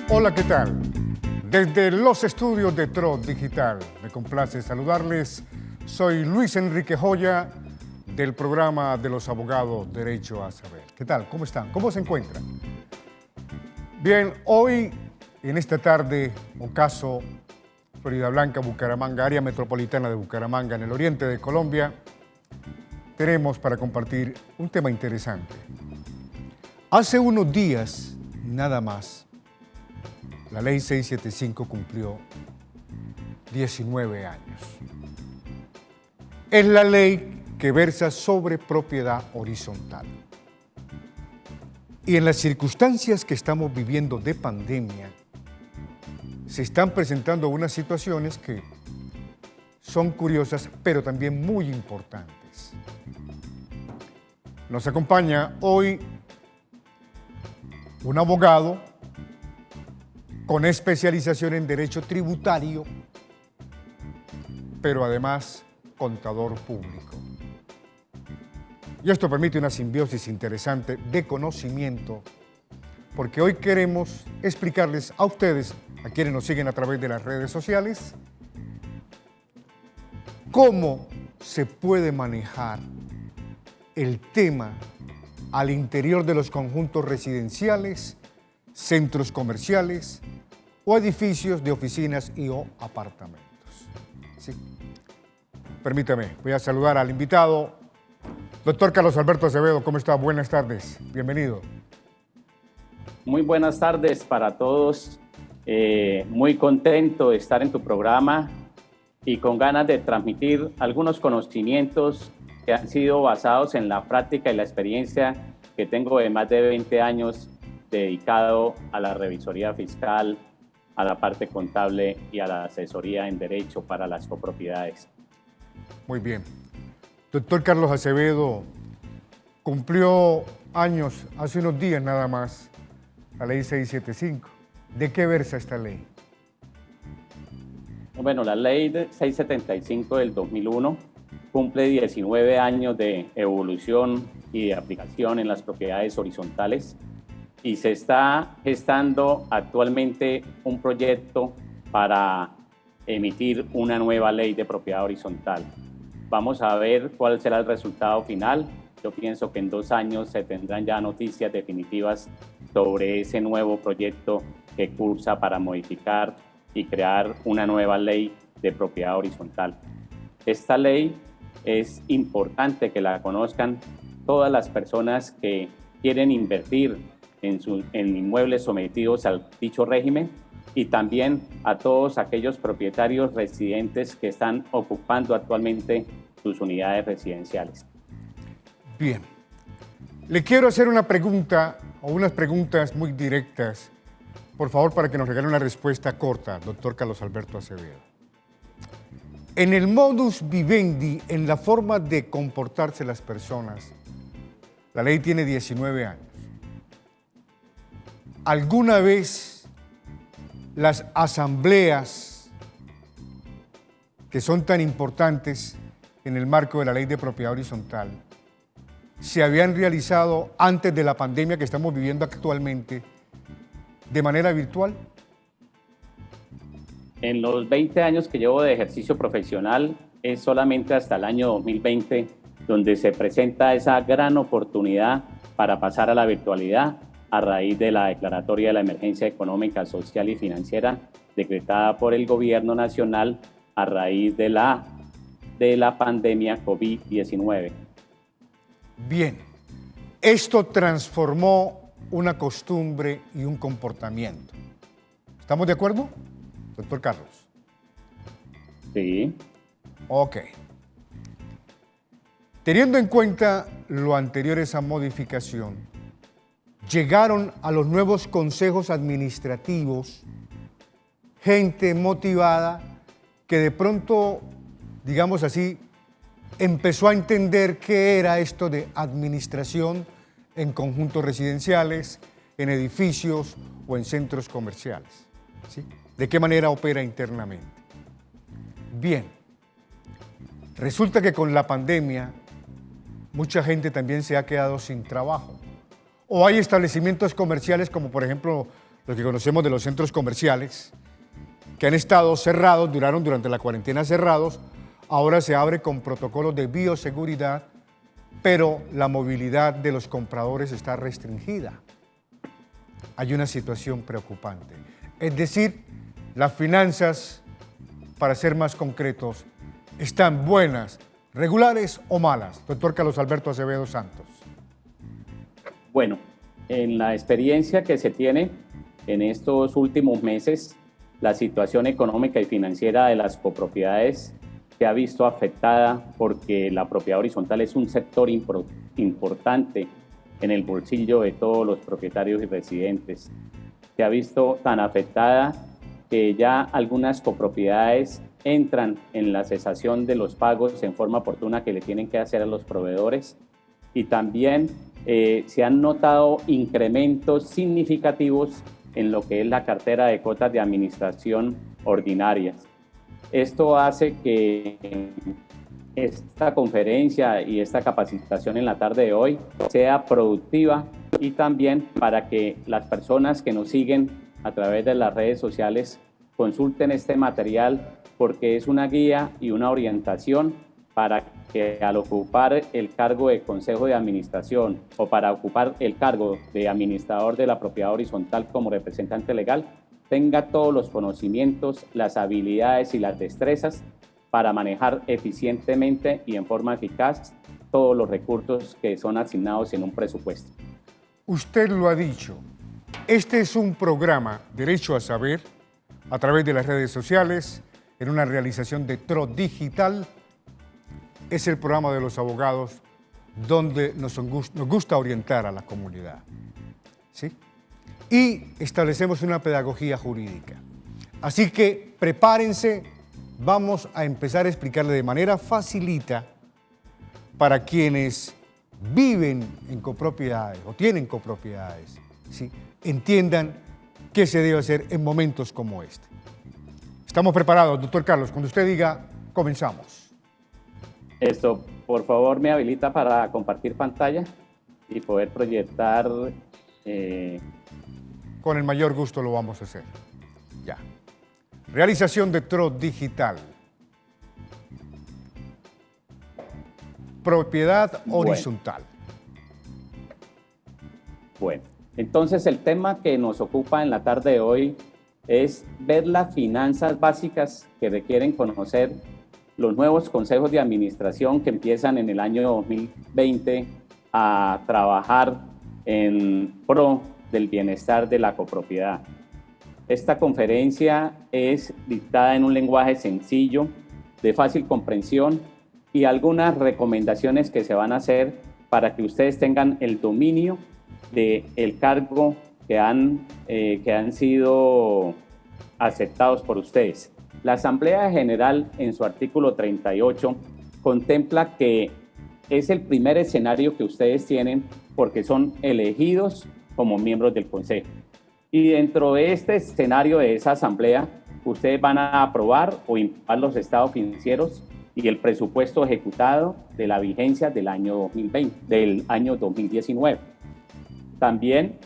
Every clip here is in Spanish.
Hola, ¿qué tal? Desde los estudios de Trot Digital, me complace saludarles. Soy Luis Enrique Joya, del programa de los abogados Derecho a Saber. ¿Qué tal? ¿Cómo están? ¿Cómo se encuentran? Bien, hoy, en esta tarde, ocaso Florida Blanca, Bucaramanga, área metropolitana de Bucaramanga, en el oriente de Colombia, tenemos para compartir un tema interesante. Hace unos días, nada más, la Ley 675 cumplió 19 años. Es la ley que versa sobre propiedad horizontal. Y en las circunstancias que estamos viviendo de pandemia, se están presentando unas situaciones que son curiosas, pero también muy importantes. Nos acompaña hoy un abogado con especialización en Derecho Tributario, pero además contador público. Y esto permite una simbiosis interesante de conocimiento, porque hoy queremos explicarles a ustedes, a quienes nos siguen a través de las redes sociales, cómo se puede manejar el tema al interior de los conjuntos residenciales, centros comerciales o edificios de oficinas y o apartamentos. ¿Sí? Permítame, voy a saludar al invitado, doctor Carlos Alberto Acevedo. ¿Cómo está? Buenas tardes, bienvenido. Muy buenas tardes para todos. Muy contento de estar en tu programa y con ganas de transmitir algunos conocimientos que han sido basados en la práctica y la experiencia que tengo de más de 20 años dedicado a la revisoría fiscal, a la parte contable y a la asesoría en derecho para las copropiedades. Muy bien. Doctor Carlos Acevedo, cumplió años, hace unos días nada más, la ley 675. ¿De qué versa esta ley? Bueno, la ley 675 del 2001 cumple 19 años de evolución y de aplicación en las propiedades horizontales y se está gestando actualmente un proyecto para emitir una nueva ley de propiedad horizontal. Vamos a ver cuál será el resultado final. Yo pienso que en 2 años se tendrán ya noticias definitivas sobre ese nuevo proyecto que cursa para modificar y crear una nueva ley de propiedad horizontal. Esta ley es importante que la conozcan todas las personas que quieren invertir en inmuebles sometidos al dicho régimen y también a todos aquellos propietarios residentes que están ocupando actualmente sus unidades residenciales. Bien. Le quiero hacer una pregunta o unas preguntas muy directas, por favor, para que nos regale una respuesta corta, doctor Carlos Alberto Acevedo. En el modus vivendi, en la forma de comportarse las personas, la ley tiene 19 años. ¿Alguna vez las asambleas que son tan importantes en el marco de la ley de propiedad horizontal se habían realizado antes de la pandemia que estamos viviendo actualmente de manera virtual? En los 20 años que llevo de ejercicio profesional, es solamente hasta el año 2020 donde se presenta esa gran oportunidad para pasar a la virtualidad a raíz de la declaratoria de la emergencia económica, social y financiera decretada por el gobierno nacional a raíz de la pandemia COVID-19. Bien, esto transformó una costumbre y un comportamiento. ¿Estamos de acuerdo, doctor Carlos? Sí. Ok. Teniendo en cuenta lo anterior a esa modificación, llegaron a los nuevos consejos administrativos gente motivada que de pronto, digamos así, empezó a entender qué era esto de administración en conjuntos residenciales, en edificios o en centros comerciales, ¿sí? ¿De qué manera opera internamente? Bien. Resulta que con la pandemia mucha gente también se ha quedado sin trabajo. O hay establecimientos comerciales como por ejemplo los que conocemos de los centros comerciales que han estado cerrados, duraron durante la cuarentena cerrados, ahora se abre con protocolos de bioseguridad, pero la movilidad de los compradores está restringida. Hay una situación preocupante. Es decir, las finanzas, para ser más concretos, ¿están buenas, regulares o malas? Doctor Carlos Alberto Acevedo Santos. Bueno, en la experiencia que se tiene en estos últimos meses, la situación económica y financiera de las copropiedades se ha visto afectada porque la propiedad horizontal es un sector importante en el bolsillo de todos los propietarios y residentes. Se ha visto tan afectada que ya algunas copropiedades entran en la cesación de los pagos en forma oportuna que le tienen que hacer a los proveedores y también se han notado incrementos significativos en lo que es la cartera de cuotas de administración ordinarias. Esto hace que esta conferencia y esta capacitación en la tarde de hoy sea productiva y también para que las personas que nos siguen a través de las redes sociales consulten este material porque es una guía y una orientación para que al ocupar el cargo de consejo de administración o para ocupar el cargo de administrador de la propiedad horizontal como representante legal, tenga todos los conocimientos, las habilidades y las destrezas para manejar eficientemente y en forma eficaz todos los recursos que son asignados en un presupuesto. Usted lo ha dicho, este es un programa Derecho a Saber a través de las redes sociales, en una realización de TRO Digital. Es el programa de los abogados donde nos gusta orientar a la comunidad, ¿sí? Y establecemos una pedagogía jurídica. Así que prepárense, vamos a empezar a explicarle de manera facilita para quienes viven en copropiedades o tienen copropiedades, ¿sí? Entiendan qué se debe hacer en momentos como este. Estamos preparados, doctor Carlos. Cuando usted diga, comenzamos. Esto, por favor, me habilita para compartir pantalla y poder proyectar. Con el mayor gusto lo vamos a hacer. Ya. Realización de TRO Digital. Propiedad horizontal. Bueno, entonces el tema que nos ocupa en la tarde de hoy es ver las finanzas básicas que requieren conocer los nuevos consejos de administración que empiezan en el año 2020 a trabajar en pro del bienestar de la copropiedad. Esta conferencia es dictada en un lenguaje sencillo, de fácil comprensión y algunas recomendaciones que se van a hacer para que ustedes tengan el dominio del cargo que han sido aceptados por ustedes. La Asamblea General, en su artículo 38, contempla que es el primer escenario que ustedes tienen porque son elegidos como miembros del Consejo. Y dentro de este escenario de esa Asamblea, ustedes van a aprobar o imputar los estados financieros y el presupuesto ejecutado de la vigencia del año 2020, del año 2019. También,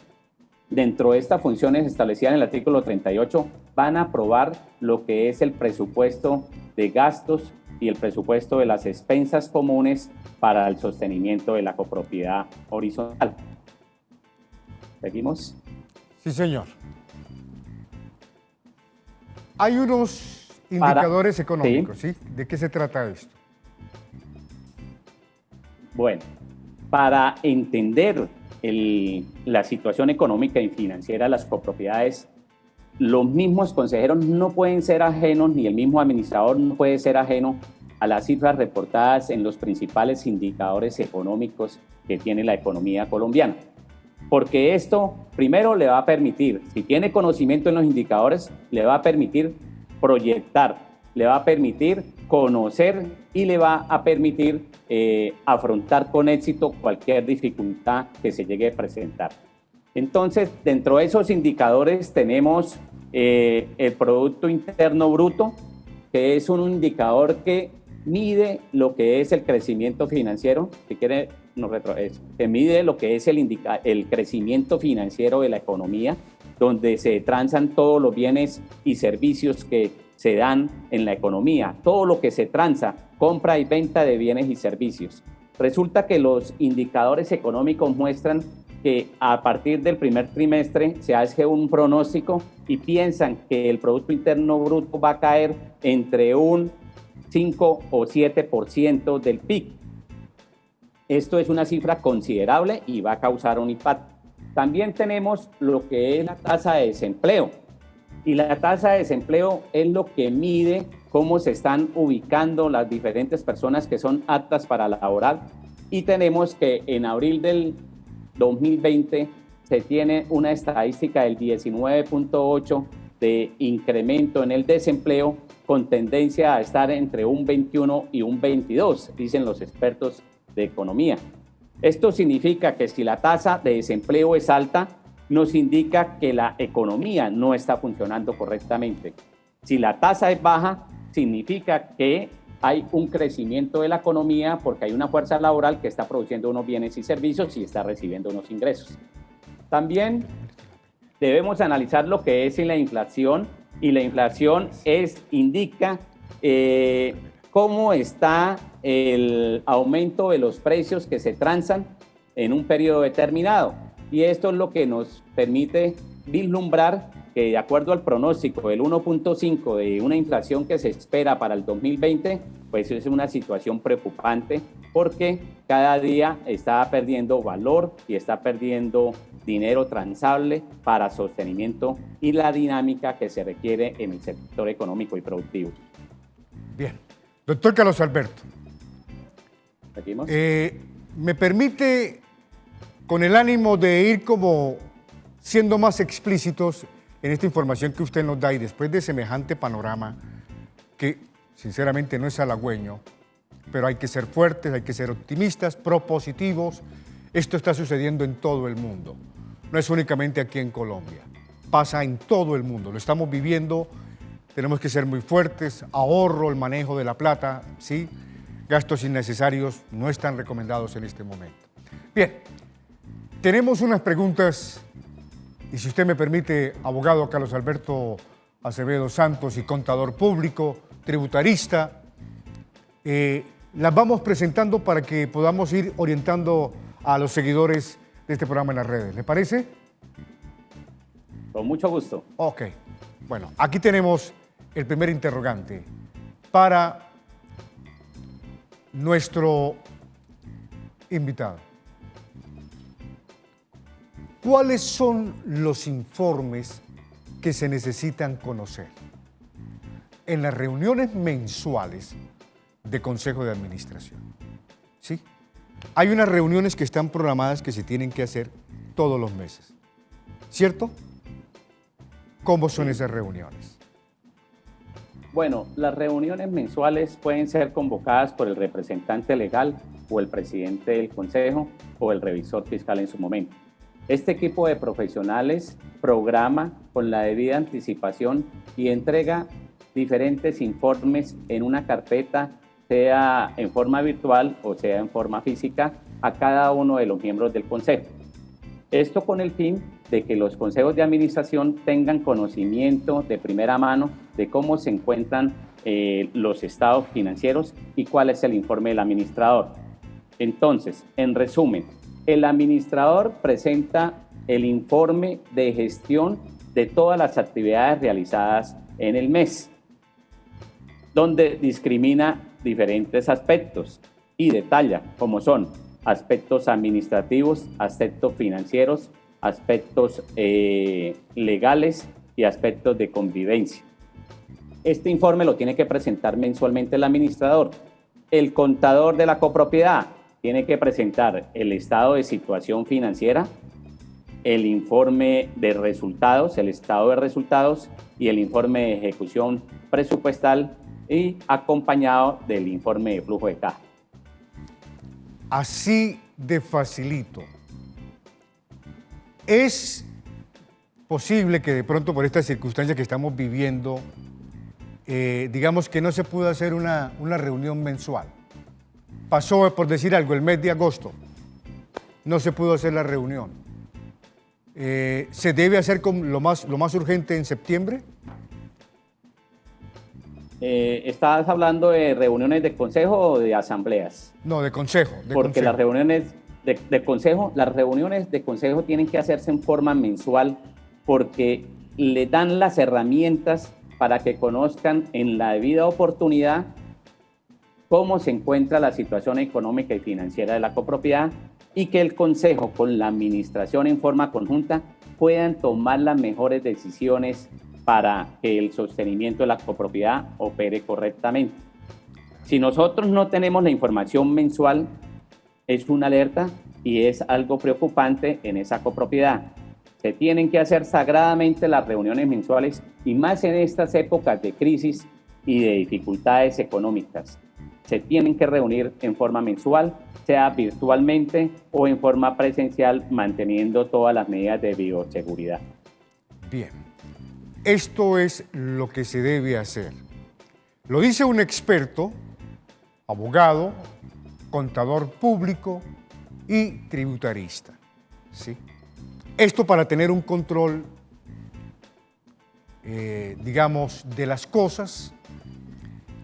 dentro de estas funciones establecidas en el artículo 38, van a aprobar lo que es el presupuesto de gastos y el presupuesto de las expensas comunes para el sostenimiento de la copropiedad horizontal. ¿Seguimos? Sí, señor. Hay unos indicadores económicos, ¿sí? ¿De qué se trata esto? Bueno, para entender la situación económica y financiera de las copropiedades, los mismos consejeros no pueden ser ajenos, ni el mismo administrador no puede ser ajeno a las cifras reportadas en los principales indicadores económicos que tiene la economía colombiana. Porque esto, primero, le va a permitir, si tiene conocimiento en los indicadores, le va a permitir proyectar, le va a permitir conocer y le va a permitir afrontar con éxito cualquier dificultad que se llegue a presentar. Entonces, dentro de esos indicadores tenemos el Producto Interno Bruto, que es un indicador que mide lo que es el crecimiento financiero, si quiere, que mide lo que es el crecimiento financiero de la economía, donde se transan todos los bienes y servicios que se dan en la economía, todo lo que se transa, compra y venta de bienes y servicios. Resulta que los indicadores económicos muestran que a partir del primer trimestre se hace un pronóstico y piensan que el Producto Interno Bruto va a caer entre un 5 o 7% del PIB. Esto es una cifra considerable y va a causar un impacto. También tenemos lo que es la tasa de desempleo. Y la tasa de desempleo es lo que mide cómo se están ubicando las diferentes personas que son aptas para laborar. Y tenemos que en abril del 2020 se tiene una estadística del 19.8 de incremento en el desempleo, con tendencia a estar entre un 21 y un 22, dicen los expertos de economía. Esto significa que si la tasa de desempleo es alta, nos indica que la economía no está funcionando correctamente. Si la tasa es baja, significa que hay un crecimiento de la economía porque hay una fuerza laboral que está produciendo unos bienes y servicios y está recibiendo unos ingresos. También debemos analizar lo que es la inflación, y la inflación indica cómo está el aumento de los precios que se transan en un periodo determinado. Y esto es lo que nos permite vislumbrar que, de acuerdo al pronóstico del 1.5 de una inflación que se espera para el 2020, pues es una situación preocupante porque cada día está perdiendo valor y está perdiendo dinero transable para sostenimiento y la dinámica que se requiere en el sector económico y productivo. Bien. Doctor Carlos Alberto, ¿Seguimos? ¿me permite, con el ánimo de ir como siendo más explícitos en esta información que usted nos da y después de semejante panorama que sinceramente no es halagüeño, pero hay que ser fuertes, hay que ser optimistas, propositivos? Esto está sucediendo en todo el mundo, no es únicamente aquí en Colombia, pasa en todo el mundo, lo estamos viviendo. Tenemos que ser muy fuertes, ahorro, el manejo de la plata, ¿sí? Gastos innecesarios no están recomendados en este momento. Bien, tenemos unas preguntas, y si usted me permite, abogado Carlos Alberto Acevedo Santos y contador público, tributarista, las vamos presentando para que podamos ir orientando a los seguidores de este programa en las redes. ¿Le parece? Con mucho gusto. Ok, bueno, aquí tenemos el primer interrogante para nuestro invitado. ¿Cuáles son los informes que se necesitan conocer en las reuniones mensuales de Consejo de Administración? ¿Sí? Hay unas reuniones que están programadas que se tienen que hacer todos los meses, ¿cierto? ¿Cómo son esas reuniones? Bueno, las reuniones mensuales pueden ser convocadas por el representante legal o el presidente del consejo o el revisor fiscal en su momento. Este equipo de profesionales programa con la debida anticipación y entrega diferentes informes en una carpeta, sea en forma virtual o sea en forma física, a cada uno de los miembros del consejo. Esto con el fin de que los consejos de administración tengan conocimiento de primera mano de cómo se encuentran los estados financieros y cuál es el informe del administrador. Entonces, en resumen, el administrador presenta el informe de gestión de todas las actividades realizadas en el mes, donde discrimina diferentes aspectos y detalla cómo son aspectos administrativos, aspectos financieros, aspectos legales y aspectos de convivencia. Este informe lo tiene que presentar mensualmente el administrador. El contador de la copropiedad tiene que presentar el estado de situación financiera, el informe de resultados, el estado de resultados y el informe de ejecución presupuestal, y acompañado del informe de flujo de caja. Así de facilito. Es posible que de pronto por esta circunstancia que estamos viviendo digamos que no se pudo hacer una reunión mensual. Pasó, por decir algo, el mes de agosto, no se pudo hacer la reunión. ¿Se debe hacer con lo más urgente en septiembre? ¿Estás hablando de reuniones de consejo o de asambleas? No, de consejo. Porque las reuniones de consejo tienen que hacerse en forma mensual porque le dan las herramientas para que conozcan en la debida oportunidad cómo se encuentra la situación económica y financiera de la copropiedad y que el consejo con la administración en forma conjunta puedan tomar las mejores decisiones para que el sostenimiento de la copropiedad opere correctamente. Si nosotros no tenemos la información mensual, es una alerta y es algo preocupante en esa copropiedad. Se tienen que hacer sagradamente las reuniones mensuales y más en estas épocas de crisis y de dificultades económicas. Se tienen que reunir en forma mensual, sea virtualmente o en forma presencial, manteniendo todas las medidas de bioseguridad. Bien, esto es lo que se debe hacer. Lo dice un experto, abogado, contador público y tributarista, ¿sí? Esto para tener un control, digamos, de las cosas.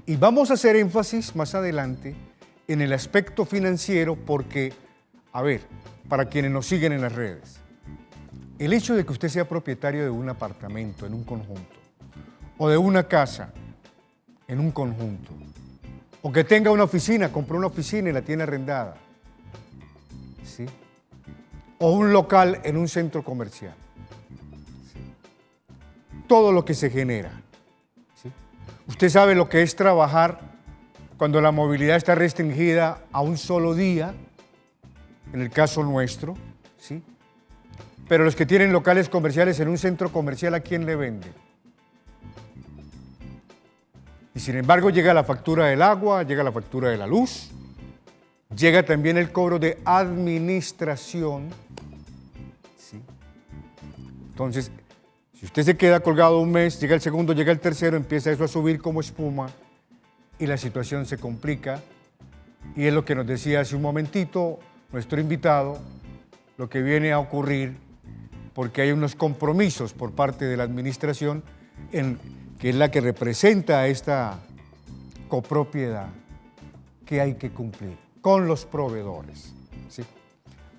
Y vamos a hacer énfasis más adelante en el aspecto financiero porque, a ver, para quienes nos siguen en las redes, el hecho de que usted sea propietario de un apartamento en un conjunto o de una casa en un conjunto o que tenga una oficina, compró una oficina y la tiene arrendada, ¿sí? O un local en un centro comercial, ¿sí? Todo lo que se genera, ¿sí? Usted sabe lo que es trabajar cuando la movilidad está restringida a un solo día, en el caso nuestro, ¿sí? Pero los que tienen locales comerciales en un centro comercial, ¿a quién le venden? Y sin embargo llega la factura del agua, llega la factura de la luz, llega también el cobro de administración, ¿sí? Entonces, si usted se queda colgado un mes, llega el segundo, llega el tercero, empieza eso a subir como espuma y la situación se complica. Y es lo que nos decía hace un momentito nuestro invitado, lo que viene a ocurrir porque hay unos compromisos por parte de la administración que es la que representa a esta copropiedad que hay que cumplir con los proveedores, ¿sí?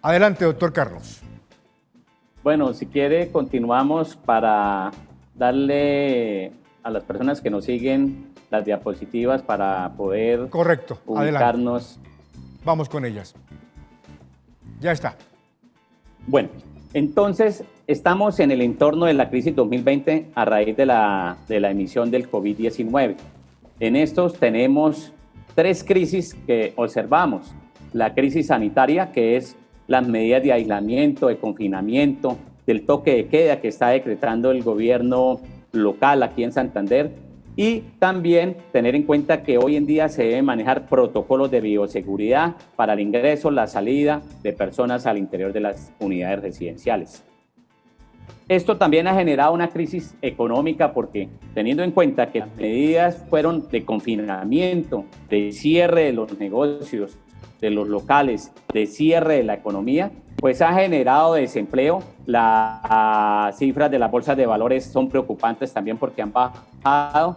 Adelante, doctor Carlos. Bueno, si quiere, continuamos para darle a las personas que nos siguen las diapositivas para poder ubicarnos. Adelante. Vamos con ellas. Ya está. Bueno, entonces estamos en el entorno de la crisis 2020 a raíz de la emisión del COVID-19. En estos tenemos tres crisis que observamos. La crisis sanitaria, que es las medidas de aislamiento, de confinamiento, del toque de queda que está decretando el gobierno local aquí en Santander, y también tener en cuenta que hoy en día se deben manejar protocolos de bioseguridad para el ingreso, la salida de personas al interior de las unidades residenciales. Esto también ha generado una crisis económica porque, teniendo en cuenta que las medidas fueron de confinamiento, de cierre de los negocios, de los locales, de cierre de la economía, pues ha generado desempleo. Las cifras de las bolsas de valores son preocupantes también porque han bajado.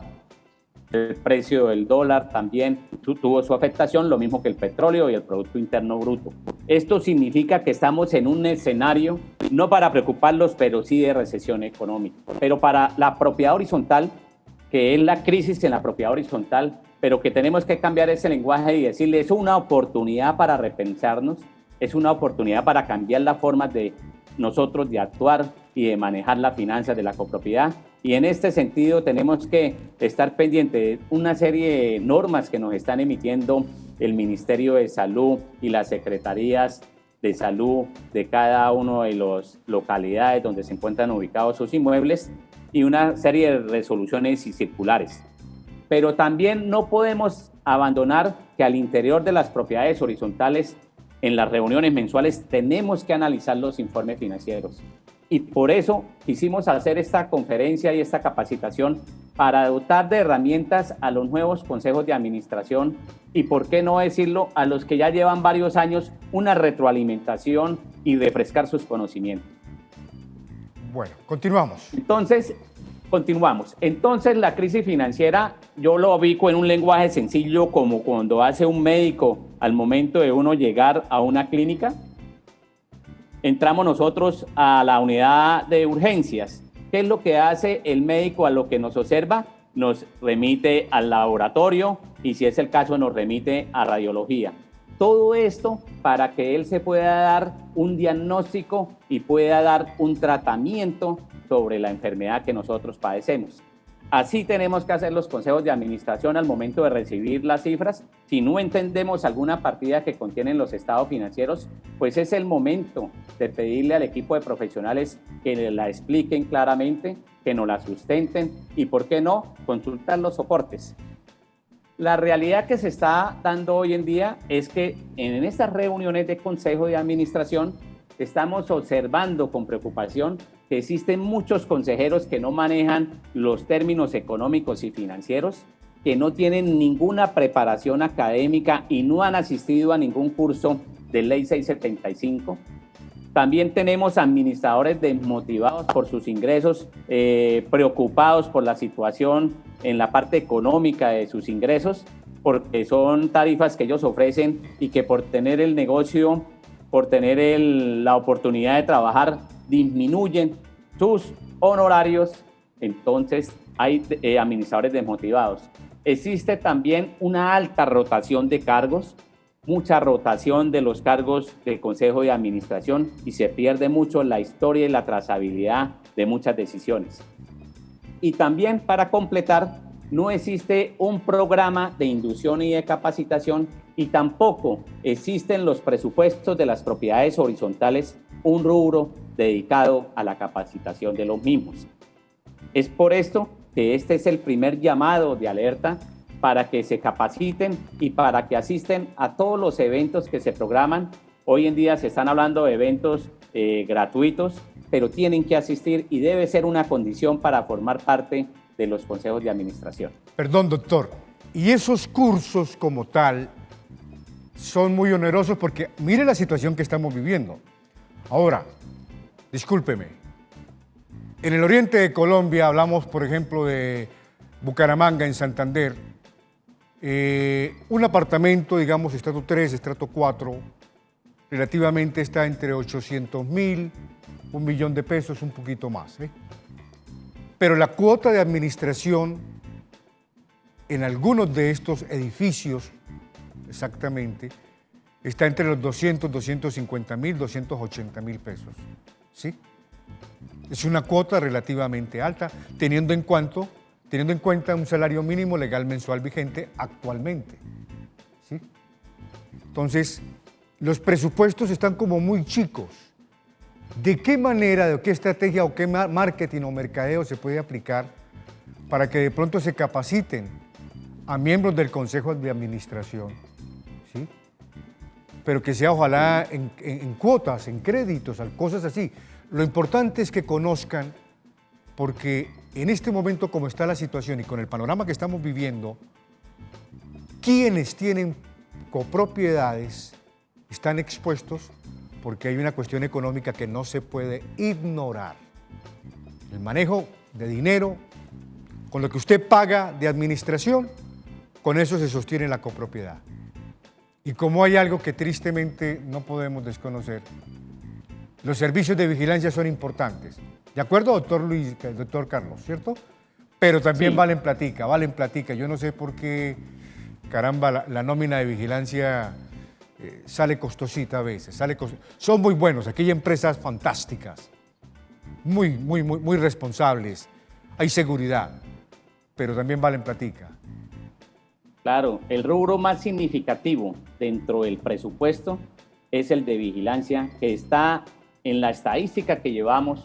El precio del dólar también tuvo su afectación, lo mismo que el petróleo y el Producto Interno Bruto. Esto significa que estamos en un escenario, no para preocuparlos, pero sí de recesión económica. Pero para la propiedad horizontal, que es la crisis en la propiedad horizontal, pero que tenemos que cambiar ese lenguaje y decirle, es una oportunidad para repensarnos, es una oportunidad para cambiar la forma de nosotros de actuar y de manejar las finanzas de la copropiedad. Y en este sentido tenemos que estar pendientes de una serie de normas que nos están emitiendo el Ministerio de Salud y las secretarías de salud de cada uno de las localidades donde se encuentran ubicados sus inmuebles y una serie de resoluciones y circulares. Pero también no podemos abandonar que al interior de las propiedades horizontales, en las reuniones mensuales, tenemos que analizar los informes financieros. Y por eso quisimos hacer esta conferencia y esta capacitación para dotar de herramientas a los nuevos consejos de administración y, por qué no decirlo, a los que ya llevan varios años, una retroalimentación y refrescar sus conocimientos. Bueno, continuamos. Continuamos. Entonces, la crisis financiera, yo lo ubico en un lenguaje sencillo, como cuando hace un médico al momento de uno llegar a una clínica. Entramos nosotros a la unidad de urgencias. ¿Qué es lo que hace el médico a lo que nos observa? Nos remite al laboratorio y, si es el caso, nos remite a radiología. Todo esto para que él se pueda dar un diagnóstico y pueda dar un tratamiento sobre la enfermedad que nosotros padecemos. Así tenemos que hacer los consejos de administración al momento de recibir las cifras. Si no entendemos alguna partida que contienen los estados financieros, pues es el momento de pedirle al equipo de profesionales que la expliquen claramente, que nos la sustenten y, ¿por qué no?, consultar los soportes. La realidad que se está dando hoy en día es que en estas reuniones de consejo de administración estamos observando con preocupación que existen muchos consejeros que no manejan los términos económicos y financieros, que no tienen ninguna preparación académica y no han asistido a ningún curso de Ley 675. También tenemos administradores desmotivados por sus ingresos, preocupados por la situación en la parte económica de sus ingresos, porque son tarifas que ellos ofrecen y que por tener el negocio, por tener la oportunidad de trabajar, disminuyen sus honorarios. Entonces hay administradores desmotivados. Existe también una alta rotación de cargos, mucha rotación de los cargos del Consejo de Administración, y se pierde mucho la historia y la trazabilidad de muchas decisiones. Y también, para completar, no existe un programa de inducción y de capacitación, y tampoco existen los presupuestos de las propiedades horizontales, un rubro dedicado a la capacitación de los mismos. Es por esto que este es el primer llamado de alerta para que se capaciten y para que asisten a todos los eventos que se programan. Hoy en día se están hablando de eventos gratuitos, pero tienen que asistir y debe ser una condición para formar parte de los consejos de administración. Perdón, doctor, y esos cursos como tal son muy onerosos porque mire la situación que estamos viviendo. Ahora, discúlpeme, en el oriente de Colombia hablamos, por ejemplo, de Bucaramanga, en Santander. Un apartamento, digamos, estrato 3, estrato 4, relativamente está entre 800.000, 1 millón de pesos, un poquito más. Pero la cuota de administración en algunos de estos edificios, exactamente, está entre los 200, 250.000, 280.000 pesos. ¿Sí? Es una cuota relativamente alta, teniendo en cuenta un salario mínimo legal mensual vigente actualmente. ¿Sí? Entonces, los presupuestos están como muy chicos. ¿De qué manera, de qué estrategia o qué marketing o mercadeo se puede aplicar para que de pronto se capaciten a miembros del Consejo de Administración? ¿Sí? Pero que sea ojalá en cuotas, en créditos, cosas así. Lo importante es que conozcan, porque en este momento, como está la situación y con el panorama que estamos viviendo, quienes tienen copropiedades están expuestos porque hay una cuestión económica que no se puede ignorar. El manejo de dinero, con lo que usted paga de administración, con eso se sostiene la copropiedad. Y como hay algo que tristemente no podemos desconocer, los servicios de vigilancia son importantes. ¿De acuerdo, doctor Carlos, cierto? Pero también sí. valen platica. Yo no sé por qué, caramba, la nómina de vigilancia sale costosita a veces. Son muy buenos, aquí hay empresas fantásticas, muy responsables, hay seguridad, pero también valen platica. Claro, el rubro más significativo dentro del presupuesto es el de vigilancia, que está en la estadística que llevamos,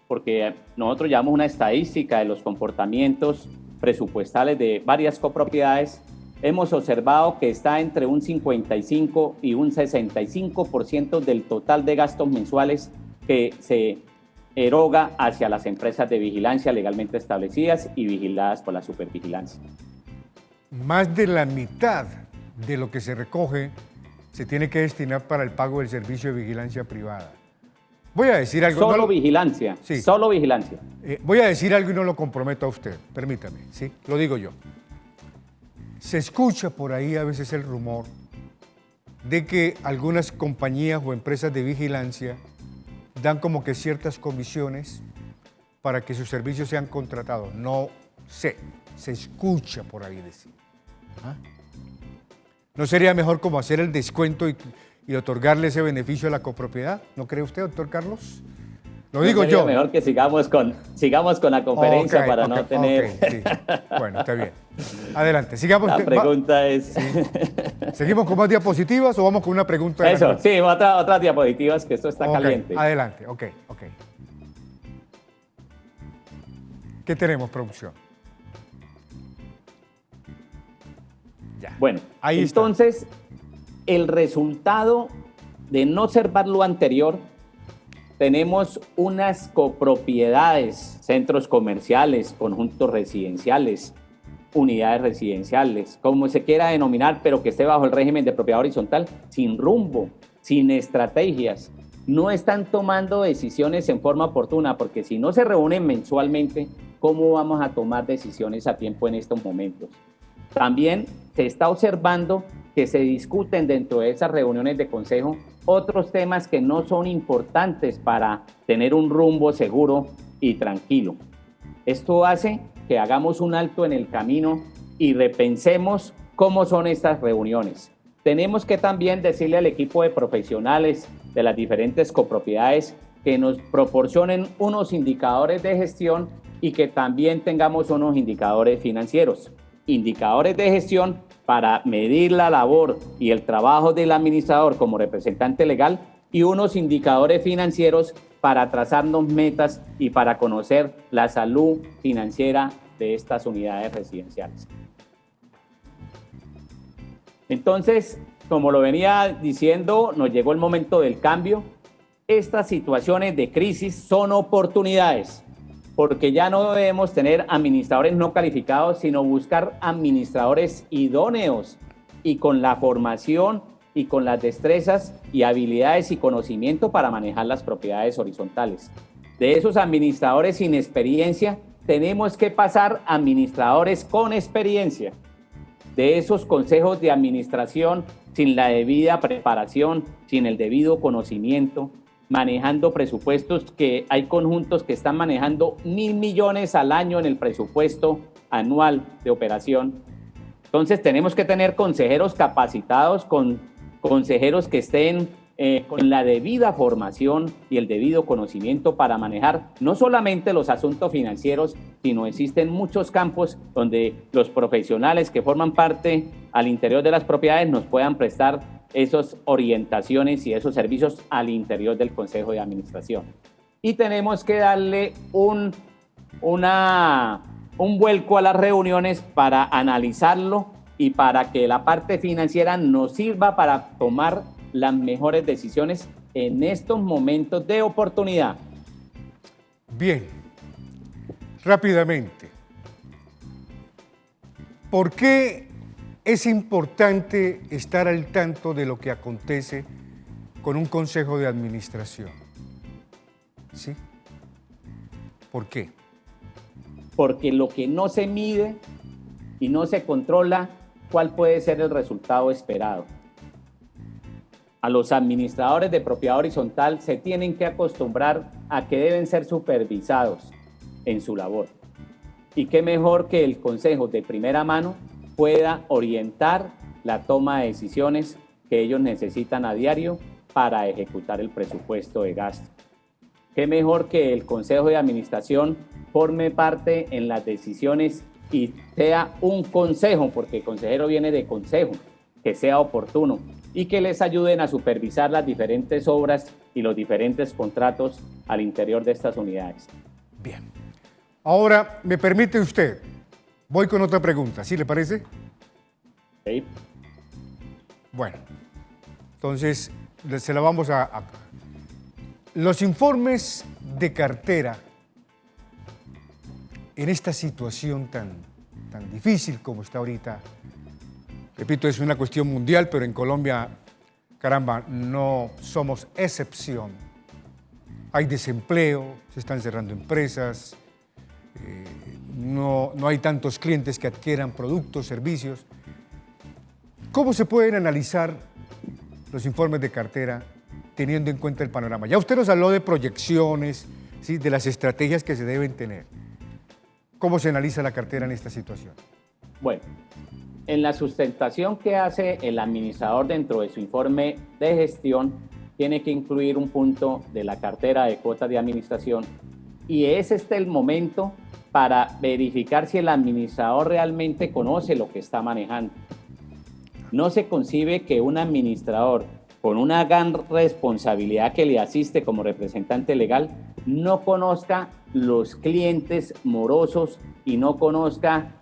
porque nosotros llevamos una estadística de los comportamientos presupuestales de varias copropiedades. Hemos observado que está entre un 55 y un 65% del total de gastos mensuales que se eroga hacia las empresas de vigilancia legalmente establecidas y vigiladas por la supervigilancia. Más de la mitad de lo que se recoge se tiene que destinar para el pago del servicio de vigilancia privada. Voy a decir algo. Solo vigilancia, sí. Solo vigilancia. Voy a decir algo y no lo comprometo a usted, permítame, ¿sí? Lo digo yo. Se escucha por ahí a veces el rumor de que algunas compañías o empresas de vigilancia dan como que ciertas comisiones para que sus servicios sean contratados. No sé, se escucha por ahí decir. ¿Ah? ¿No sería mejor como hacer el descuento y otorgarle ese beneficio a la copropiedad? ¿No cree usted, doctor Carlos? Lo digo yo. Mejor que sigamos con la conferencia para no tener... Sí. Bueno, está bien. Adelante, sigamos. La pregunta es... Sí. ¿Seguimos con más diapositivas o vamos con una pregunta? Eso, sí, otras diapositivas, que esto está caliente. Adelante, ok. ¿Qué tenemos, producción? Ya. Bueno, ahí entonces, el resultado de no observar lo anterior, tenemos unas copropiedades, centros comerciales, conjuntos residenciales, unidades residenciales, como se quiera denominar, pero que esté bajo el régimen de propiedad horizontal, sin rumbo, sin estrategias. No están tomando decisiones en forma oportuna, porque si no se reúnen mensualmente, ¿cómo vamos a tomar decisiones a tiempo en estos momentos? También se está observando que se discuten dentro de esas reuniones de consejo otros temas que no son importantes para tener un rumbo seguro y tranquilo. Esto hace que hagamos un alto en el camino y repensemos cómo son estas reuniones. Tenemos que también decirle al equipo de profesionales de las diferentes copropiedades que nos proporcionen unos indicadores de gestión y que también tengamos unos indicadores financieros. Indicadores de gestión para medir la labor y el trabajo del administrador como representante legal y unos indicadores financieros para trazarnos metas y para conocer la salud financiera de estas unidades residenciales. Entonces, como lo venía diciendo, nos llegó el momento del cambio. Estas situaciones de crisis son oportunidades, porque ya no debemos tener administradores no calificados, sino buscar administradores idóneos y con la formación y con las destrezas y habilidades y conocimiento para manejar las propiedades horizontales. De esos administradores sin experiencia, tenemos que pasar a administradores con experiencia. De esos consejos de administración sin la debida preparación, sin el debido conocimiento, manejando presupuestos, que hay conjuntos que están manejando 1.000 millones al año en el presupuesto anual de operación. Entonces tenemos que tener consejeros capacitados, con consejeros que estén con la debida formación y el debido conocimiento para manejar no solamente los asuntos financieros, sino existen muchos campos donde los profesionales que forman parte al interior de las propiedades nos puedan prestar esas orientaciones y esos servicios al interior del Consejo de Administración. Y tenemos que darle un vuelco a las reuniones para analizarlo y para que la parte financiera nos sirva para tomar las mejores decisiones en estos momentos de oportunidad. Bien, rápidamente, ¿por qué es importante estar al tanto de lo que acontece con un consejo de administración? ¿Sí? ¿Por qué? Porque lo que no se mide y no se controla, ¿cuál puede ser el resultado esperado? A los administradores de propiedad horizontal se tienen que acostumbrar a que deben ser supervisados en su labor. Y qué mejor que el consejo de primera mano pueda orientar la toma de decisiones que ellos necesitan a diario para ejecutar el presupuesto de gasto. Qué mejor que el consejo de administración forme parte en las decisiones y sea un consejo, porque el consejero viene de consejo, que sea oportuno y que les ayuden a supervisar las diferentes obras y los diferentes contratos al interior de estas unidades. Bien. Ahora, ¿me permite usted? Voy con otra pregunta, ¿sí le parece? Sí. Bueno, entonces se la vamos a... Los informes de cartera en esta situación tan difícil como está ahorita? Repito, es una cuestión mundial, pero en Colombia, caramba, no somos excepción. Hay desempleo, se están cerrando empresas, no hay tantos clientes que adquieran productos, servicios. ¿Cómo se pueden analizar los informes de cartera teniendo en cuenta el panorama? Ya usted nos habló de proyecciones, ¿sí?, de las estrategias que se deben tener. ¿Cómo se analiza la cartera en esta situación? Bueno, en la sustentación que hace el administrador dentro de su informe de gestión, tiene que incluir un punto de la cartera de cuotas de administración, y es el momento para verificar si el administrador realmente conoce lo que está manejando. No se concibe que un administrador con una gran responsabilidad que le asiste como representante legal no conozca los clientes morosos y no conozca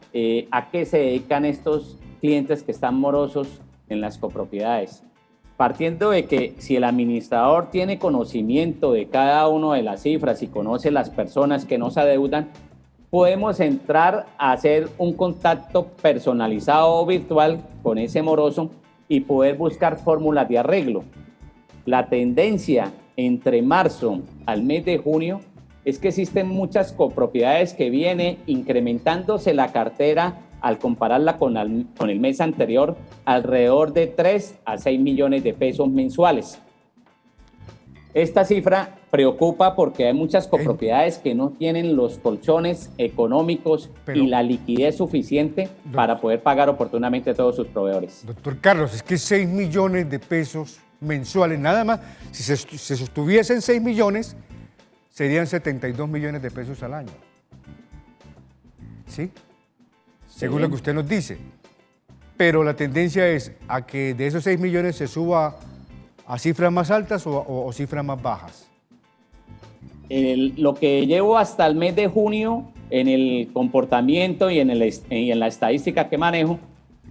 a qué se dedican estos clientes que están morosos en las copropiedades. Partiendo de que si el administrador tiene conocimiento de cada una de las cifras y conoce las personas que nos adeudan, podemos entrar a hacer un contacto personalizado o virtual con ese moroso y poder buscar fórmulas de arreglo. La tendencia entre marzo al mes de junio es que existen muchas copropiedades que viene incrementándose la cartera al compararla con el mes anterior, alrededor de 3 a 6 millones de pesos mensuales. Esta cifra preocupa porque hay muchas copropiedades que no tienen los colchones económicos y la liquidez suficiente para poder pagar oportunamente a todos sus proveedores. Doctor Carlos, es que 6 millones de pesos mensuales, nada más, si se sostuviesen 6 millones, serían 72 millones de pesos al año. ¿Sí? Según lo que usted nos dice. Pero la tendencia es a que de esos 6 millones se suba a cifras más altas o cifras más bajas. Lo que llevo hasta el mes de junio en el comportamiento y en la estadística que manejo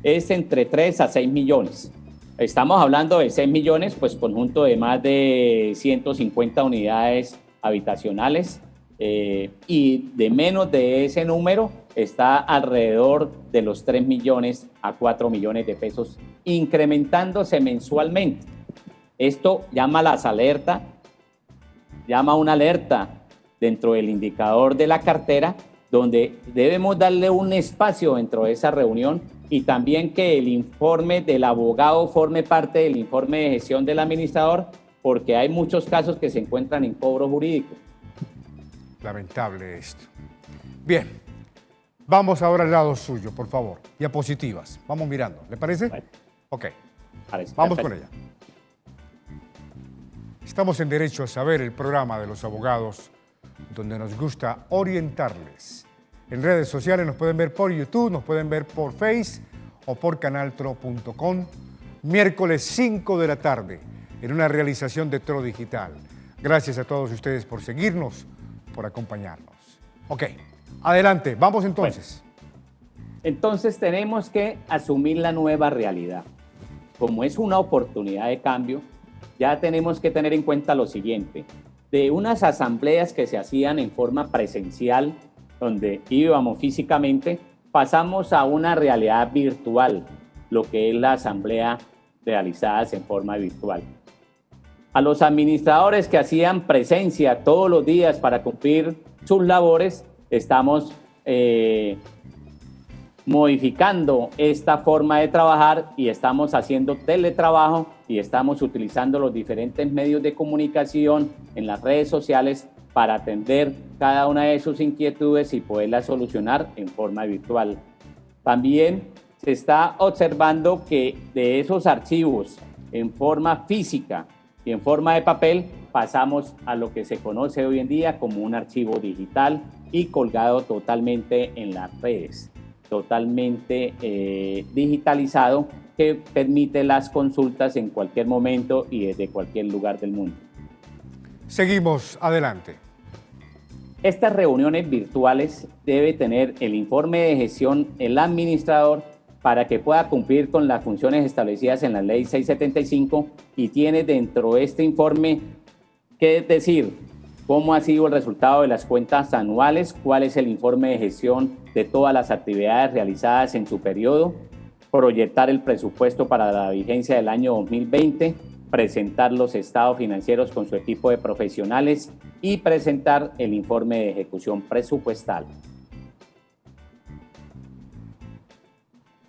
es entre 3 a 6 millones. Estamos hablando de 6 millones, pues conjunto de más de 150 unidades habitacionales, y de menos de ese número está alrededor de los 3 millones a 4 millones de pesos, incrementándose mensualmente. Esto llama una alerta dentro del indicador de la cartera, donde debemos darle un espacio dentro de esa reunión y también que el informe del abogado forme parte del informe de gestión del administrador, porque hay muchos casos que se encuentran en cobro jurídico. Lamentable esto. Bien, vamos ahora al lado suyo, por favor. Diapositivas. Vamos mirando. ¿Le parece? Bueno, ok. perfecto. Vamos con ella. Estamos en Derecho a Saber, el programa de los abogados, donde nos gusta orientarles. En redes sociales nos pueden ver por YouTube, nos pueden ver por Face o por canaltro.com. Miércoles 5 de la tarde, en una realización de Tro Digital. Gracias a todos ustedes por seguirnos, por acompañarnos. Ok, adelante, vamos entonces. Bueno, entonces tenemos que asumir la nueva realidad. Como es una oportunidad de cambio, ya tenemos que tener en cuenta lo siguiente. De unas asambleas que se hacían en forma presencial, donde íbamos físicamente, pasamos a una realidad virtual, lo que es la asamblea realizadas en forma virtual. A los administradores que hacían presencia todos los días para cumplir sus labores, estamos modificando esta forma de trabajar y estamos haciendo teletrabajo y estamos utilizando los diferentes medios de comunicación en las redes sociales para atender cada una de sus inquietudes y poderlas solucionar en forma virtual. También se está observando que de esos archivos en forma física y en forma de papel pasamos a lo que se conoce hoy en día como un archivo digital y colgado totalmente en las redes, totalmente digitalizado, que permite las consultas en cualquier momento y desde cualquier lugar del mundo. Seguimos adelante. Estas reuniones virtuales debe tener el informe de gestión el administrador para que pueda cumplir con las funciones establecidas en la Ley 675 y tiene dentro de este informe que decir cómo ha sido el resultado de las cuentas anuales, cuál es el informe de gestión de todas las actividades realizadas en su periodo, proyectar el presupuesto para la vigencia del año 2020, presentar los estados financieros con su equipo de profesionales y presentar el informe de ejecución presupuestal.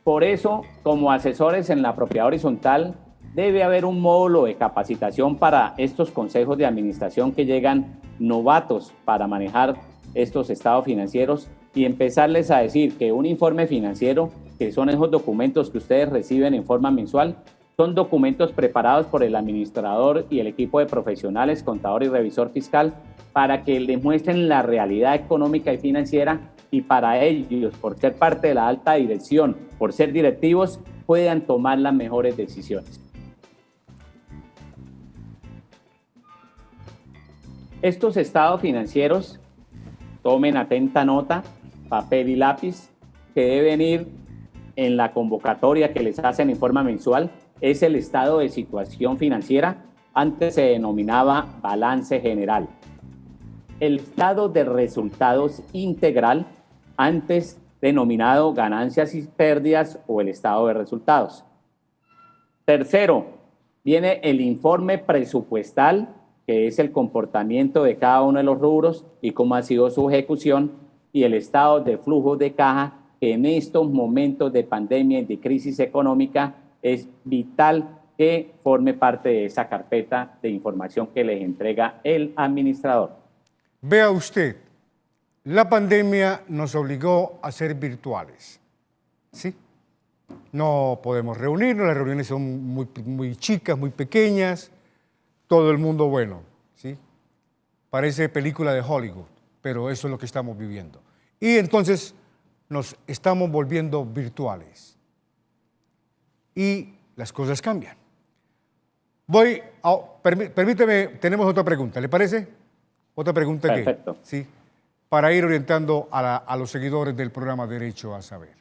Por eso, como asesores en la propiedad horizontal, debe haber un módulo de capacitación para estos consejos de administración que llegan novatos para manejar estos estados financieros y empezarles a decir que un informe financiero, que son esos documentos que ustedes reciben en forma mensual, son documentos preparados por el administrador y el equipo de profesionales, contador y revisor fiscal, para que les muestren la realidad económica y financiera y para ellos, por ser parte de la alta dirección, por ser directivos, puedan tomar las mejores decisiones. Estos estados financieros, tomen atenta nota, papel y lápiz, que deben ir en la convocatoria que les hacen en forma mensual, es el estado de situación financiera, antes se denominaba balance general. El estado de resultados integral, antes denominado ganancias y pérdidas o el estado de resultados. Tercero, viene el informe presupuestal, que es el comportamiento de cada uno de los rubros y cómo ha sido su ejecución, y el estado de flujo de caja, que en estos momentos de pandemia y de crisis económica es vital que forme parte de esa carpeta de información que les entrega el administrador. Vea usted, la pandemia nos obligó a ser virtuales, ¿sí? No podemos reunirnos, las reuniones son muy chicas, muy pequeñas, todo el mundo bueno, ¿sí? Parece película de Hollywood, pero eso es lo que estamos viviendo. Y entonces nos estamos volviendo virtuales. Y las cosas cambian. Permíteme, tenemos otra pregunta, ¿le parece? Otra pregunta. Perfecto. Sí, para ir orientando a los seguidores del programa Derecho a Saber.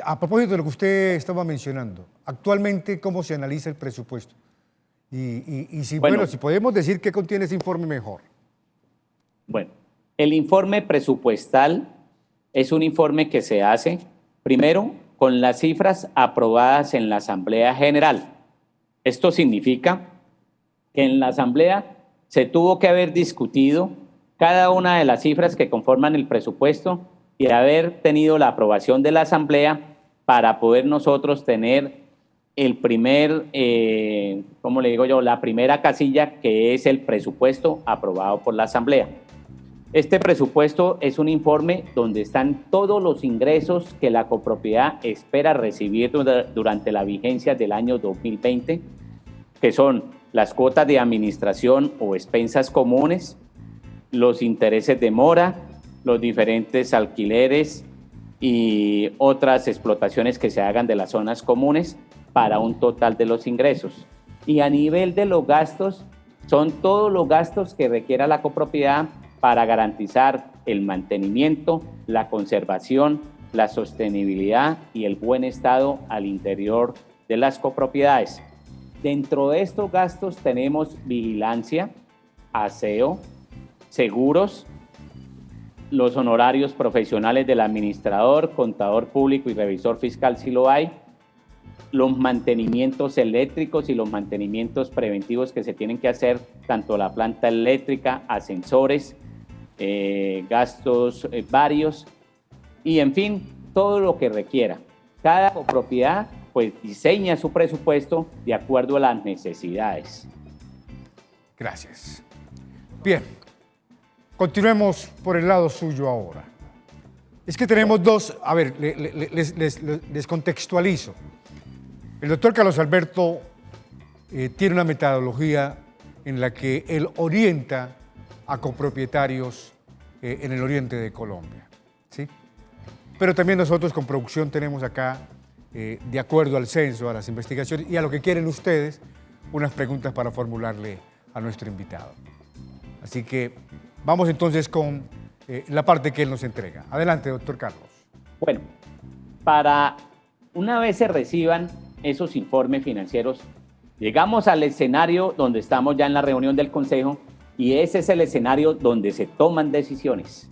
A propósito de lo que usted estaba mencionando, actualmente, ¿cómo se analiza el presupuesto? Y si podemos decir qué contiene ese informe, mejor. Bueno, el informe presupuestal es un informe que se hace, primero, con las cifras aprobadas en la Asamblea General. Esto significa que en la Asamblea se tuvo que haber discutido cada una de las cifras que conforman el presupuesto y haber tenido la aprobación de la Asamblea para poder nosotros tener el primer, la primera casilla, que es el presupuesto aprobado por la Asamblea. Este presupuesto es un informe donde están todos los ingresos que la copropiedad espera recibir durante la vigencia del año 2020, que son las cuotas de administración o expensas comunes, los intereses de mora, los diferentes alquileres y otras explotaciones que se hagan de las zonas comunes para un total de los ingresos. Y a nivel de los gastos, son todos los gastos que requiera la copropiedad para garantizar el mantenimiento, la conservación, la sostenibilidad y el buen estado al interior de las copropiedades. Dentro de estos gastos tenemos vigilancia, aseo, seguros, los honorarios profesionales del administrador, contador público y revisor fiscal si lo hay, los mantenimientos eléctricos y los mantenimientos preventivos que se tienen que hacer, tanto la planta eléctrica, ascensores, gastos varios y en fin, todo lo que requiera. Cada copropiedad pues diseña su presupuesto de acuerdo a las necesidades. Gracias. Bien, continuemos por el lado suyo ahora. Es que tenemos dos, a ver, les contextualizo. El doctor Carlos Alberto tiene una metodología en la que él orienta a copropietarios en el oriente de Colombia, ¿sí? Pero también nosotros con producción tenemos acá, de acuerdo al censo, a las investigaciones y a lo que quieren ustedes, unas preguntas para formularle a nuestro invitado. Así que vamos entonces con la parte que él nos entrega. Adelante, doctor Carlos. Bueno, para una vez se reciban esos informes financieros, Llegamos al escenario donde estamos ya en la reunión del Consejo y ese es el escenario donde se toman decisiones.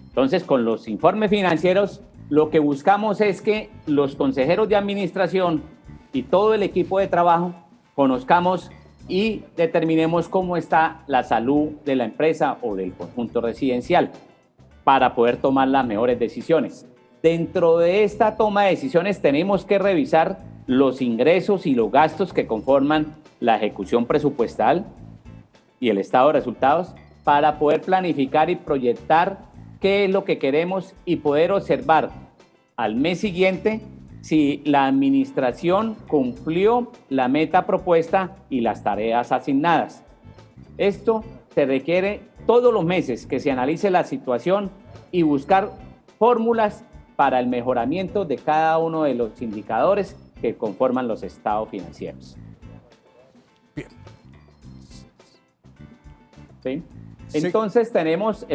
Entonces, con los informes financieros, lo que buscamos es que los consejeros de administración y todo el equipo de trabajo conozcamos y determinemos cómo está la salud de la empresa o del conjunto residencial para poder tomar las mejores decisiones. Dentro de esta toma de decisiones tenemos que revisar los ingresos y los gastos que conforman la ejecución presupuestal y el estado de resultados para poder planificar y proyectar qué es lo que queremos y poder observar al mes siguiente si la administración cumplió la meta propuesta y las tareas asignadas. Esto se requiere todos los meses que se analice la situación y buscar fórmulas para el mejoramiento de cada uno de los indicadores que conforman los estados financieros. Bien. ¿Sí? Entonces tenemos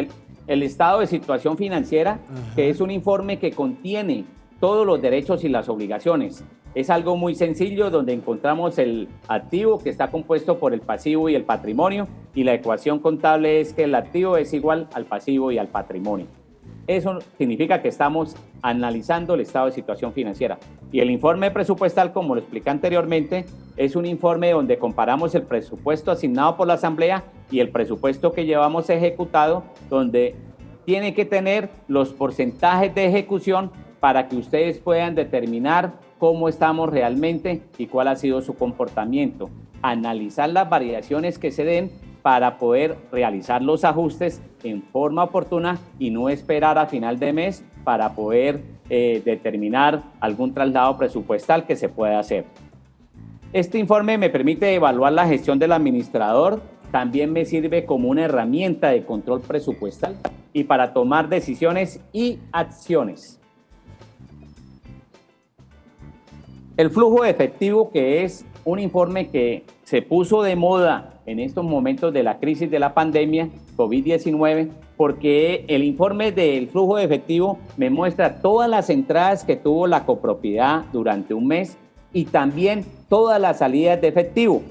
el estado de situación financiera, que es un informe que contiene todos los derechos y las obligaciones. Es algo muy sencillo donde encontramos el activo que está compuesto por el pasivo y el patrimonio y la ecuación contable es que el activo es igual al pasivo y al patrimonio. Eso significa que estamos analizando el estado de situación financiera. Y el informe presupuestal, como lo expliqué anteriormente, es un informe donde comparamos el presupuesto asignado por la Asamblea y el presupuesto que llevamos ejecutado, donde tiene que tener los porcentajes de ejecución para que ustedes puedan determinar cómo estamos realmente y cuál ha sido su comportamiento. Analizar las variaciones que se den para poder realizar los ajustes en forma oportuna y no esperar a final de mes para poder determinar algún traslado presupuestal que se pueda hacer. Este informe me permite evaluar la gestión del administrador, también me sirve como una herramienta de control presupuestal y para tomar decisiones y acciones. El flujo de efectivo, que es un informe que se puso de moda en estos momentos de la crisis de la pandemia COVID-19, porque el informe del flujo de efectivo me muestra todas las entradas que tuvo la copropiedad durante un mes y también todas las salidas de efectivo.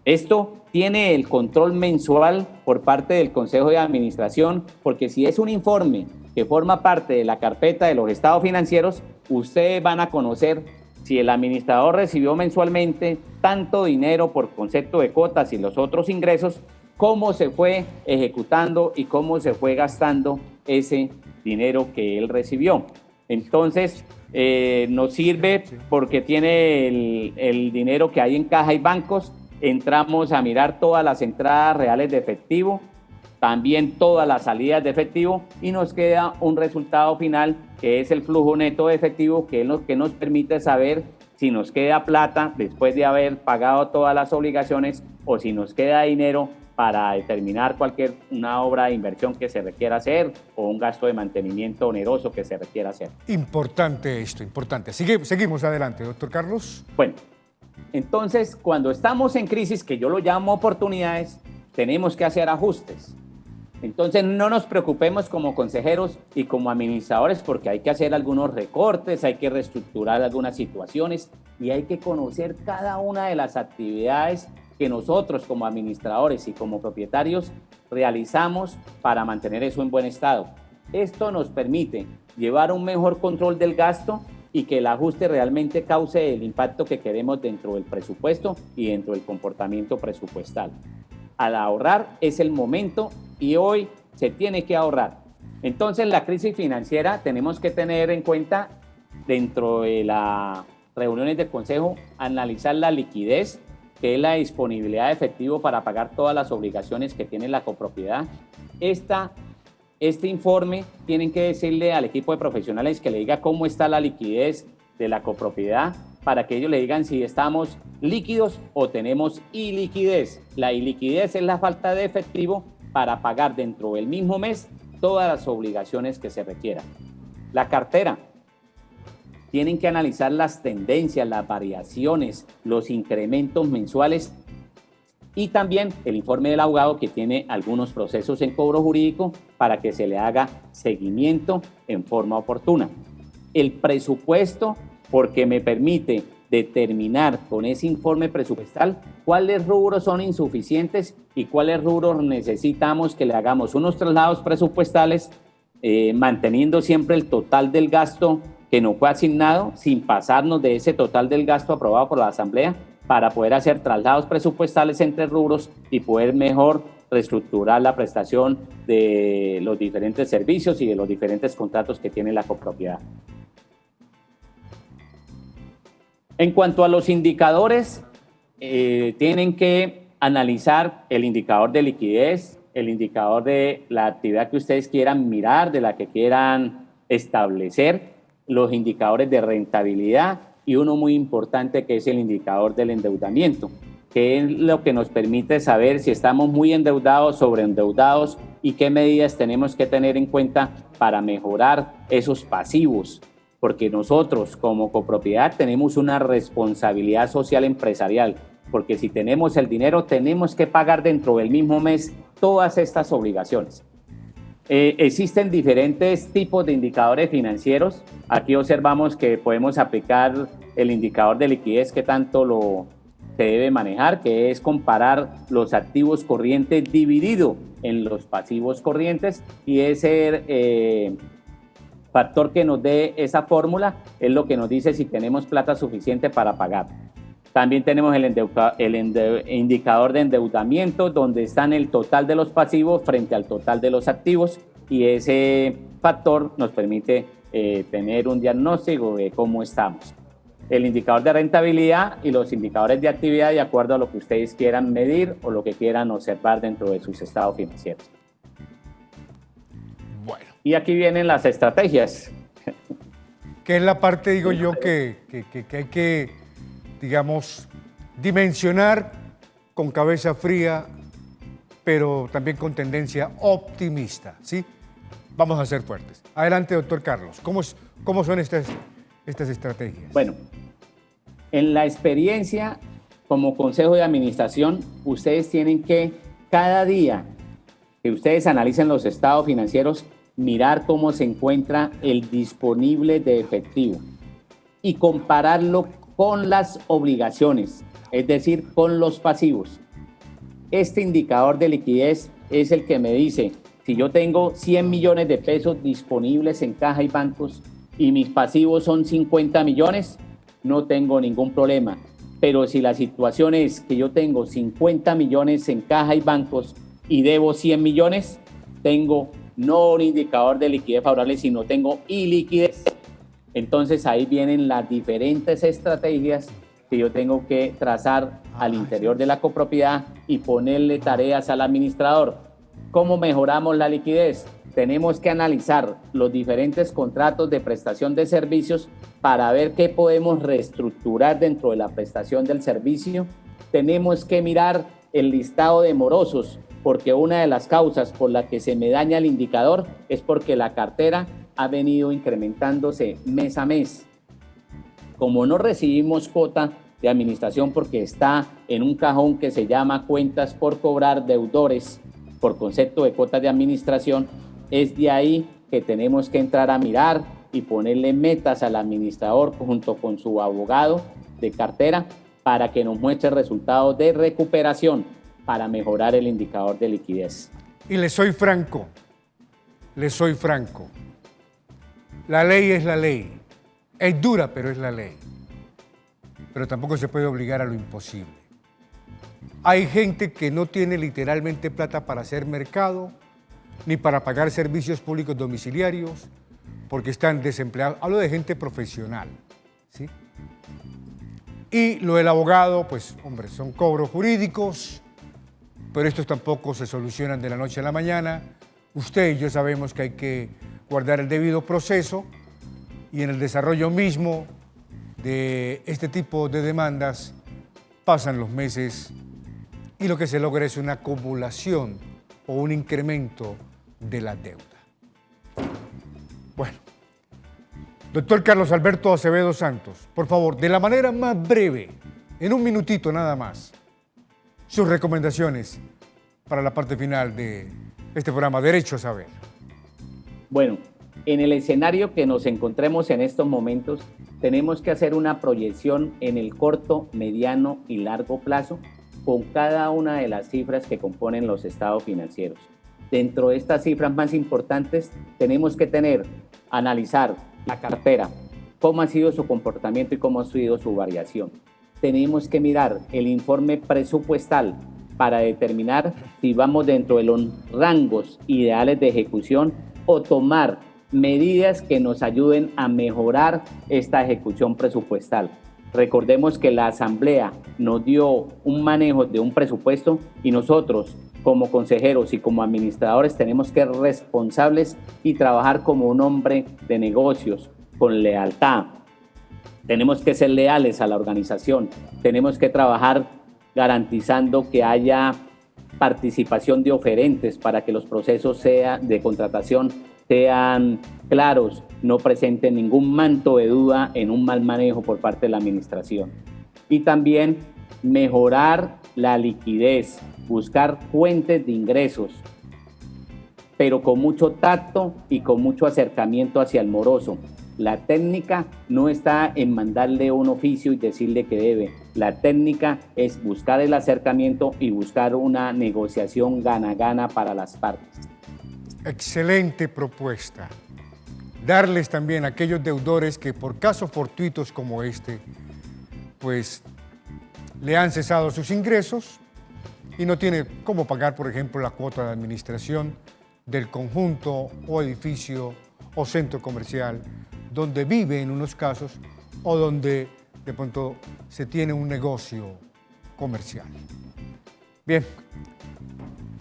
Esto tiene el control mensual por parte del Consejo de Administración, porque si es un informe que forma parte de la carpeta de los estados financieros, ustedes van a conocer si el administrador recibió mensualmente tanto dinero por concepto de cuotas y los otros ingresos, cómo se fue ejecutando y cómo se fue gastando ese dinero que él recibió. Entonces, nos sirve porque tiene el dinero que hay en caja y bancos, entramos a mirar todas las entradas reales de efectivo, también todas las salidas de efectivo y nos queda un resultado final que es el flujo neto de efectivo, que es lo que nos permite saber si nos queda plata después de haber pagado todas las obligaciones o si nos queda dinero para determinar una obra de inversión que se requiera hacer o un gasto de mantenimiento oneroso que se requiera hacer. Importante esto, importante. Seguimos adelante, doctor Carlos. Bueno, entonces cuando estamos en crisis, que yo lo llamo oportunidades, tenemos que hacer ajustes. Entonces no nos preocupemos como consejeros y como administradores porque hay que hacer algunos recortes, hay que reestructurar algunas situaciones y hay que conocer cada una de las actividades que nosotros como administradores y como propietarios realizamos para mantener eso en buen estado. Esto nos permite llevar un mejor control del gasto y que el ajuste realmente cause el impacto que queremos dentro del presupuesto y dentro del comportamiento presupuestal. Al ahorrar es el momento y hoy se tiene que ahorrar. Entonces, la crisis financiera tenemos que tener en cuenta dentro de las reuniones del Consejo, analizar la liquidez, que es la disponibilidad de efectivo para pagar todas las obligaciones que tiene la copropiedad. Este informe tienen que decirle al equipo de profesionales que le diga cómo está la liquidez de la copropiedad para que ellos le digan si estamos líquidos o tenemos iliquidez. La iliquidez es la falta de efectivo para pagar dentro del mismo mes todas las obligaciones que se requieran. La cartera. Tienen que analizar las tendencias, las variaciones, los incrementos mensuales y también el informe del abogado que tiene algunos procesos en cobro jurídico para que se le haga seguimiento en forma oportuna. El presupuesto, porque me permite determinar con ese informe presupuestal cuáles rubros son insuficientes y cuáles rubros necesitamos que le hagamos unos traslados presupuestales, manteniendo siempre el total del gasto que nos fue asignado, sin pasarnos de ese total del gasto aprobado por la Asamblea, para poder hacer traslados presupuestales entre rubros y poder mejor reestructurar la prestación de los diferentes servicios y de los diferentes contratos que tiene la copropiedad. En cuanto a los indicadores, tienen que analizar el indicador de liquidez, el indicador de la actividad que ustedes quieran mirar, de la que quieran establecer, los indicadores de rentabilidad y uno muy importante que es el indicador del endeudamiento, que es lo que nos permite saber si estamos muy endeudados, sobreendeudados y qué medidas tenemos que tener en cuenta para mejorar esos pasivos, porque nosotros como copropiedad tenemos una responsabilidad social empresarial, porque si tenemos el dinero tenemos que pagar dentro del mismo mes todas estas obligaciones. Existen diferentes tipos de indicadores financieros. Aquí observamos que podemos aplicar el indicador de liquidez que tanto se debe manejar, que es comparar los activos corrientes dividido en los pasivos corrientes, y ese factor que nos dé esa fórmula es lo que nos dice si tenemos plata suficiente para pagar. También tenemos el indicador de endeudamiento, donde están el total de los pasivos frente al total de los activos, y ese factor nos permite tener un diagnóstico de cómo estamos. El indicador de rentabilidad y los indicadores de actividad de acuerdo a lo que ustedes quieran medir o lo que quieran observar dentro de sus estados financieros. Bueno. Y aquí vienen las estrategias. Que es la parte, digo yo, que hay que, digamos, dimensionar con cabeza fría, pero también con tendencia optimista, ¿sí? Vamos a ser fuertes. Adelante, doctor Carlos. ¿Cómo son estas estrategias? Bueno, en la experiencia como consejo de administración, ustedes tienen que cada día que ustedes analicen los estados financieros, mirar cómo se encuentra el disponible de efectivo y compararlo con las obligaciones, es decir, con los pasivos. Este indicador de liquidez es el que me dice si yo tengo 100 millones de pesos disponibles en caja y bancos y mis pasivos son 50 millones, no tengo ningún problema. Pero si la situación es que yo tengo 50 millones en caja y bancos y debo 100 millones, tengo no un indicador de liquidez favorable, sino tengo iliquidez. Entonces ahí vienen las diferentes estrategias que yo tengo que trazar al interior de la copropiedad y ponerle tareas al administrador. ¿Cómo mejoramos la liquidez? Tenemos que analizar los diferentes contratos de prestación de servicios para ver qué podemos reestructurar dentro de la prestación del servicio. Tenemos que mirar el listado de morosos, porque una de las causas por la que se me daña el indicador es porque la cartera ha venido incrementándose mes a mes. Como no recibimos cuota de administración porque está en un cajón que se llama cuentas por cobrar deudores por concepto de cuotas de administración, es de ahí que tenemos que entrar a mirar y ponerle metas al administrador junto con su abogado de cartera para que nos muestre resultados de recuperación para mejorar el indicador de liquidez. Y les soy franco. La ley es la ley. Es dura, pero es la ley. Pero tampoco se puede obligar a lo imposible. Hay gente que no tiene literalmente plata para hacer mercado, ni para pagar servicios públicos domiciliarios, porque están desempleados. Hablo de gente profesional, ¿sí? Y lo del abogado, pues, hombre, son cobros jurídicos, pero estos tampoco se solucionan de la noche a la mañana. Usted y yo sabemos que hay que guardar el debido proceso y en el desarrollo mismo de este tipo de demandas pasan los meses y lo que se logra es una acumulación o un incremento de la deuda. Bueno, doctor Carlos Alberto Acevedo Santos, por favor, de la manera más breve, en un minutito nada más, sus recomendaciones para la parte final de este programa, Derecho a Saber. Bueno, En el escenario que nos encontremos en estos momentos, tenemos que hacer una proyección en el corto, mediano y largo plazo con cada una de las cifras que componen los estados financieros. Dentro de estas cifras más importantes, tenemos que analizar la cartera, cómo ha sido su comportamiento y cómo ha sido su variación. Tenemos que mirar el informe presupuestal para determinar si vamos dentro de los rangos ideales de ejecución o tomar medidas que nos ayuden a mejorar esta ejecución presupuestal. Recordemos que la Asamblea nos dio un manejo de un presupuesto y nosotros, como consejeros y como administradores, tenemos que ser responsables y trabajar como un hombre de negocios, con lealtad. Tenemos que ser leales a la organización, tenemos que trabajar garantizando que haya participación de oferentes para que los procesos de contratación sean claros, no presenten ningún manto de duda en un mal manejo por parte de la administración. Y también mejorar la liquidez, buscar fuentes de ingresos, pero con mucho tacto y con mucho acercamiento hacia el moroso. La técnica no está en mandarle un oficio y decirle que debe. La técnica es buscar el acercamiento y buscar una negociación gana-gana para las partes. Excelente propuesta. Darles también a aquellos deudores que por casos fortuitos como este, pues le han cesado sus ingresos y no tiene cómo pagar, por ejemplo, la cuota de administración del conjunto o edificio o centro comercial donde vive en unos casos o donde de pronto se tiene un negocio comercial. Bien,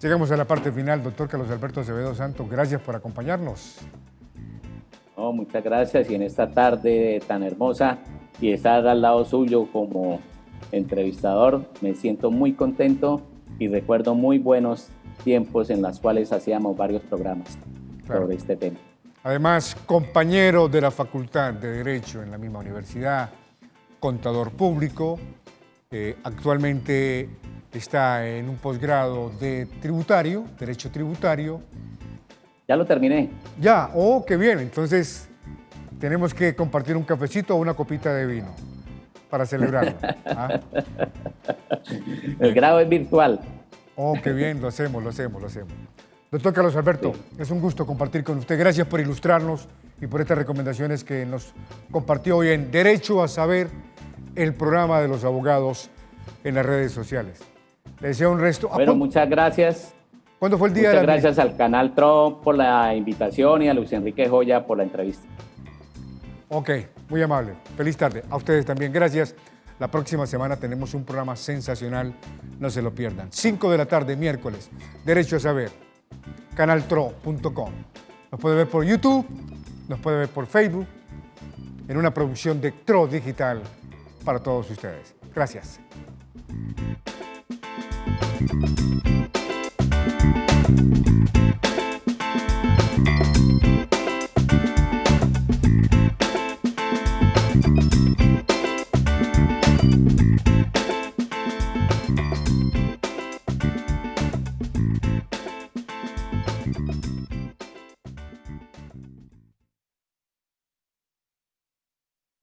llegamos a la parte final. Doctor Carlos Alberto Acevedo Santos, gracias por acompañarnos. Oh, muchas gracias, y en esta tarde tan hermosa y estar al lado suyo como entrevistador, me siento muy contento y recuerdo muy buenos tiempos en los cuales hacíamos varios programas sobre este tema. Además, compañero de la Facultad de Derecho en la misma universidad, contador público, actualmente está en un posgrado de tributario, Derecho Tributario. Ya lo terminé. Ya, oh, qué bien. Entonces, tenemos que compartir un cafecito o una copita de vino para celebrarlo. ¿Ah? El grado es virtual. Oh, qué bien, lo hacemos. Doctor Carlos Alberto, sí, es un gusto compartir con usted. Gracias por ilustrarnos y por estas recomendaciones que nos compartió hoy en Derecho a Saber, el programa de los abogados en las redes sociales. Le deseo un resto. Bueno, muchas gracias. ¿Cuándo fue el día? Muchas gracias al canal TRO por la invitación y a Luis Enrique Joya por la entrevista. Ok, muy amable. Feliz tarde. A ustedes también, gracias. La próxima semana tenemos un programa sensacional, no se lo pierdan. 5 de la tarde, miércoles, Derecho a Saber, canaltro.com. Nos puede ver por YouTube, nos puede ver por Facebook, en una producción de TRO Digital para todos ustedes. Gracias.